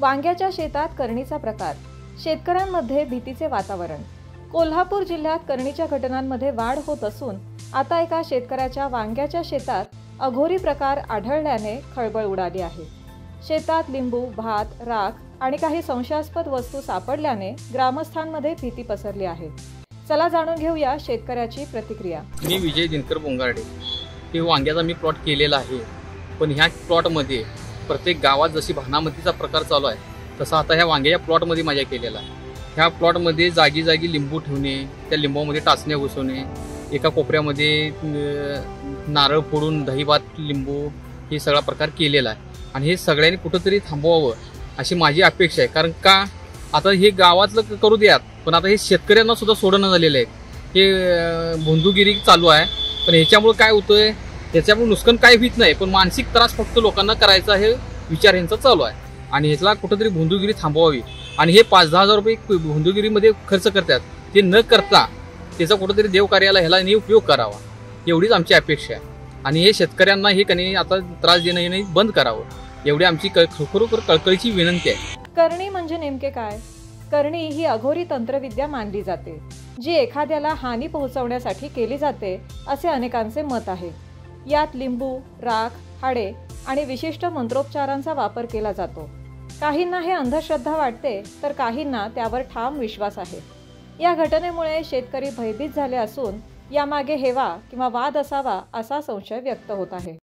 वांग्याच्या शेतात करणीचा प्रकार, शेतकऱ्यांमध्ये भीतीचे वातावरण। कोल्हापूर जिल्ह्यात करणीच्या घटनांमध्ये वाढ होत असून आता एका शेतकऱ्याच्या वांग्याच्या शेतात अघोरी प्रकार आढळल्याने खळबळ उडाली आहे। शेतात लिंबू, भात, राख आणि काही संशयास्पद वस्तू सापडल्याने ग्रामस्थांमध्ये भीती पसरली आहे। चला जाणून घेऊया शेतकऱ्याची प्रतिक्रिया। मी विजय दिनकर बोंगारडे। हे वांग्याचा मी प्लॉट केलेला आहे, पण ह्या प्लॉटमध्ये प्रत्येक गावात जशी भानामतीचा प्रकार चालू आहे तसा आता ह्या वांग्याच्या प्लॉटमध्ये माझ्या केलेला आहे। ह्या प्लॉटमध्ये जागी जागी लिंबू ठेवणे, त्या लिंबामध्ये टाचण्या घुसवणे, एका कोपऱ्यामध्ये नारळ फोडून दहीभात लिंबू हे सगळा प्रकार केलेला आहे आणि हे सगळ्यांनी कुठंतरी थांबवावं अशी माझी अपेक्षा आहे। कारण का आता हे गावातलं करू द्यात, पण आता हे शेतकऱ्यांना सुद्धा सोडणं झालेलं आहे। हे भोंदूगिरी चालू आहे, पण ह्याच्यामुळे काय होतंय, त्याच्यामुळे नुकसान काय होत नाही, पण मानसिक त्रास फक्त लोकांना करायचा हे विचार यांचा चालू आहे आणि ह्याला कुठंतरी भोंदूगिरी थांबवावी। आणि हे 5-10 हजार रुपये भोंदूगिरीमध्ये खर्च करतात, ते न करता त्याचा कुठंतरी देवकार्याला ह्याला उपयोग करावा एवढीच आमची अपेक्षा आहे। आणि हे शेतकऱ्यांना हे कधी आता त्रास देणं बंद करावं एवढी आमची खरोखर कळकळीची विनंती आहे। करणी म्हणजे नेमके काय? करणी ही अघोरी तंत्रविद्या मानली जाते, जी एखाद्याला हानी पोहोचवण्यासाठी केली जाते असे अनेकांचे मत आहे। यात लिंबू, राख, हाडे आणि विशिष्ट मंत्रोपचारांचा वापर केला जातो। काहींना हे अंधश्रद्धा वाटते, तर काहींना त्यावर ठाम विश्वास आहे। या घटनेमुळे शेतकरी भयभीत झाले असून यामागे हेवा किंवा वाद असावा असा संशय व्यक्त होत आहे।